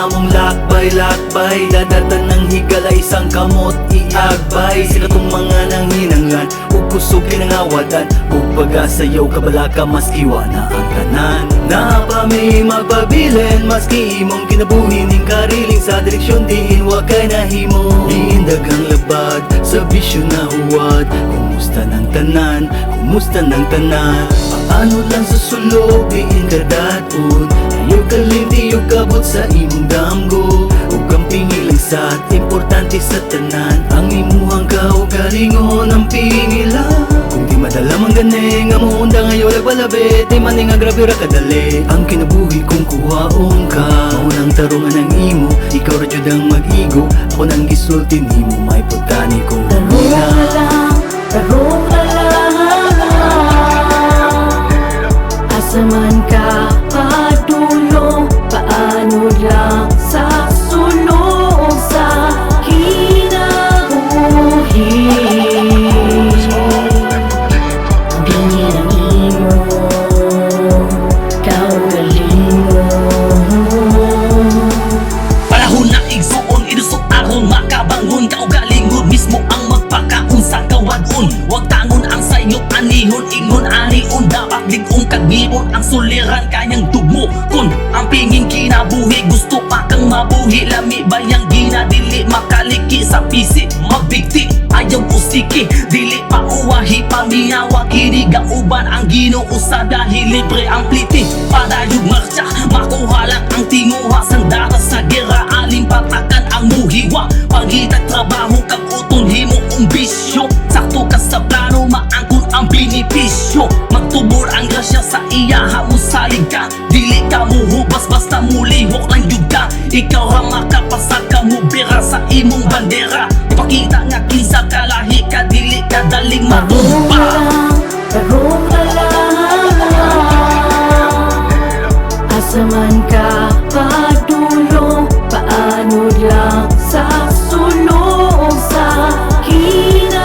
among lakbay-lakbay, dadatan ng higala isang kamot iagbay. Sila tong mga nanghinanglan ug kusog kinangawadan, ug pagasayaw kabalaka maskiwa na ang tanan. Na pa may magpabilin maski imong kinabuhi ning kariling sa direksyon diin wa kay nahimo. Diindagang labad sa bisyo na huwad, kumusta ng tanan, kumusta ng tanan. Paano lang sa sulog diin kadaton, ayaw kalim diyo kabot sa imong damgo. Ug ang pingilang sad, importante sa tanan, ang imuhang kaugalingon ang pingilang. Kung di madala man gani nga muunda ngayon nagbalabit, di man nga grabe ra kadali ang kinabuhi kung kuhaon ka. Maunang tarungan ng imo, ikaw ra jud ang mag-igo, ako nang gisulti nimo may putani kong Tarong na lang, tarong na lang, asa man ka padulong, paano lang sa sulong sa kinabuhi. Bingin ang imo, kaugalingon. Panahon na igsuon, idusok aron makabangon. Kaugalingon mismo ang magpakaon sa kawadon. Huwag tangon ang sayo anihon, ingon anion. Dapat ligong kagibon ang suliran kanyang tugmo. Kung ang pingin kinabuhi, gusto pa kang mabuhi. Lami bayang ginadili, makaliki sa pisi, magbigti ayaw usiki, dili pa uwahi, pamiyawa kiniga uban ang Ginoo sa dahil libre ang pliti. Padayog marcha, makuha lang ang tinguha, sandata sa gera, aling patakan ang muhiwa. Pangitag trabaho kag uton himo ang bisyo, sakto ka sa plano, maangkon ang benepisyo. Magtubor ang grasya sa iyaha mo salig ka, dili ka muhubas basta mulihok lang yun ka. Ikaw ra makapasa ka mo bira sa imong bandera, ipakita nga kinsa kalahi ka, dili ka daling matumba. Tarong na lang, asa man ka padulong, paano lang sa sulong sa kinabuhi.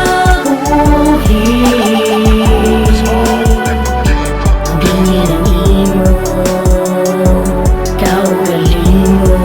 Bingin ang imo, kaugalingon.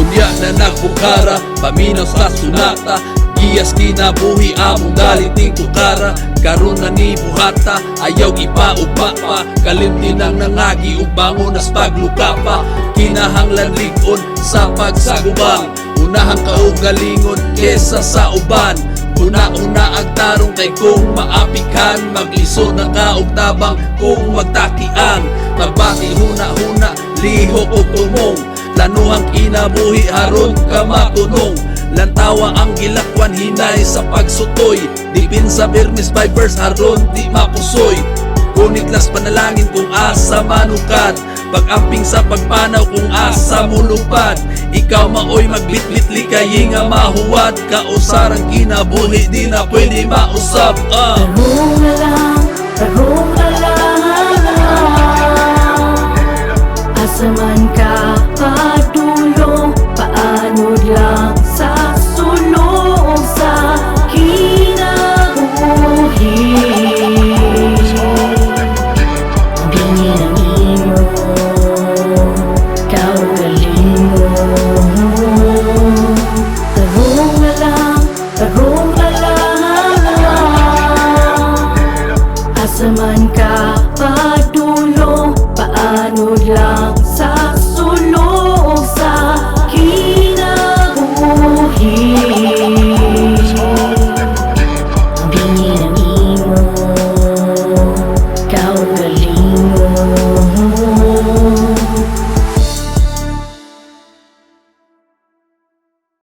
Unya na nagbukara, paminaw sa sunata, giyas kinabuhi among daliting tukara. Karon na ni buhata, ayaw ipa-upa pa, kalimtin ang nangagi ug bangon as pagluka pa. Kinahanglan ligon sa pagsagubang, unahang kaugalingon kesa sa uban. Una-una ang tarong kay kung maapikan, magliso na ka og tabang kung magtakiang. Magbati huna-huna, lihok o tumong, lanuhang kinabuhi haron ka matunong. Lantawa ang gilakwan hinay sa pagsutoy, dipin sa Bermis by verse haron di mapusoy. Kuniglas panalangin kung asa manukad, pag-amping sa pagpanaw kung asa mulupad. Ikaw maoy magbitbit likay nga mahuwad, kausarang kinabuhi di na pwede mausap. Tarong na lang, tarong na lang, asa man ka padulong, paano lang sa sulong sa kinabuhi. Bingin ang imo, kaugalingon. Tarong na lang, tarong na lang, asa man ka padulong, paano lang